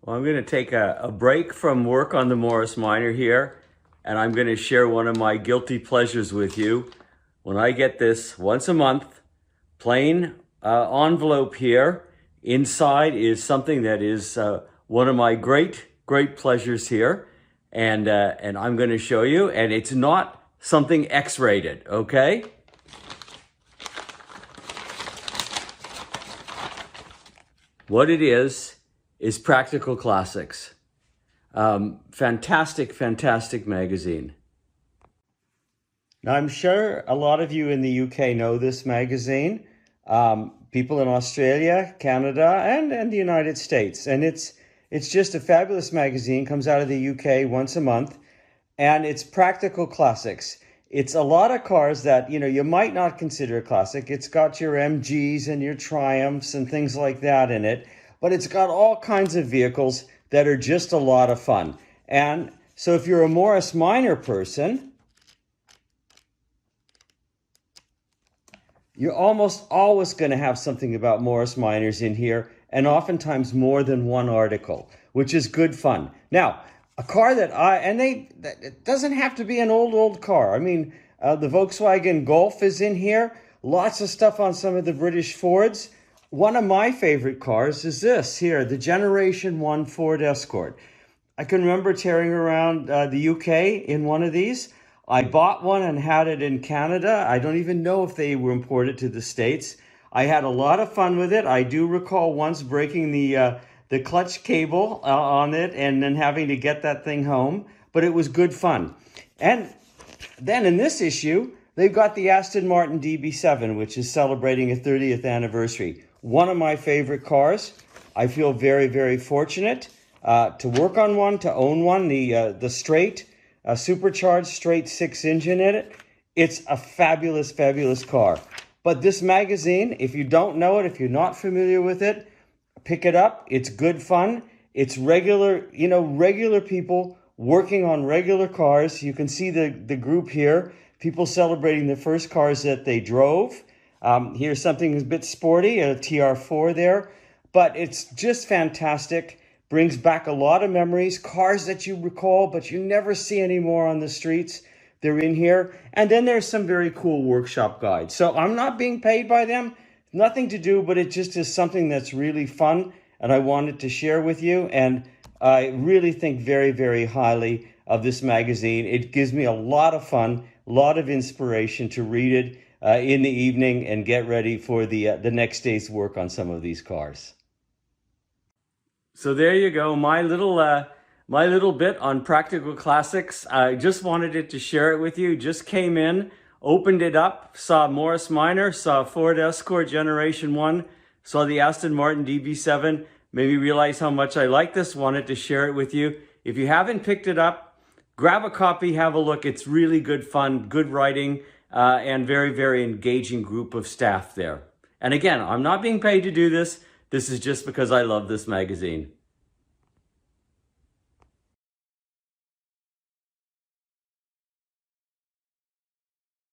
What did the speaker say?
Well, I'm going to take a break from work on the Morris Minor here, and I'm going to share one of my guilty pleasures with you. When I get this once a month, plain envelope here, inside is something that is one of my great pleasures here, and I'm going to show you, and it's not something X-rated, okay? What it is Practical Classics. Fantastic magazine. Now, I'm sure a lot of you in the UK know this magazine. People in Australia, Canada, and the United States. And it's just a fabulous magazine, comes out of the UK once a month, and it's Practical Classics. It's a lot of cars that, you might not consider a classic. It's got your MGs and your Triumphs and things like that in it, but it's got all kinds of vehicles that are just a lot of fun. And so if you're a Morris Minor person, you're almost always going to have something about Morris Minors in here, and oftentimes more than one article, which is good fun. Now, a car that it doesn't have to be an old car. I mean, the Volkswagen Golf is in here. Lots of stuff on some of the British Fords. One of my favorite cars is this here, the Generation 1 Ford Escort. I can remember tearing around the UK in one of these. I bought one and had it in Canada. I don't even know if they were imported to the States. I had a lot of fun with it. I do recall once breaking the clutch cable on it and then having to get that thing home, but it was good fun. And then in this issue, they've got the Aston Martin DB7, which is celebrating a 30th anniversary. One of my favorite cars. I feel very fortunate to work on one, to own one, the straight, supercharged straight 6 engine in it. It's a fabulous car. But this magazine, if you don't know it, if you're not familiar with it, pick it up. It's good fun. It's regular people working on regular cars. You can see the group here, people celebrating the first cars that they drove. Here's something a bit sporty, a TR4 there, but it's just fantastic. Brings back a lot of memories, cars that you recall, but you never see anymore on the streets. They're in here. And then there's some very cool workshop guides. So I'm not being paid by them. Nothing to do, but it just is something that's really fun, and I wanted to share with you. And I really think very highly of this magazine. It gives me a lot of fun, a lot of inspiration to read it in the evening and get ready for the next day's work on some of these cars. So there you go, my little bit on Practical Classics. I just wanted it to share it with you. Just came in, opened it up, saw Morris Minor, saw Ford Escort Generation 1, saw the Aston Martin DB7, made me realize how much I like this, wanted to share it with you. If you haven't picked it up, grab a copy, have a look. It's really good fun, good writing, and very engaging group of staff there. And again, I'm not being paid to do this. This is just because I love this magazine.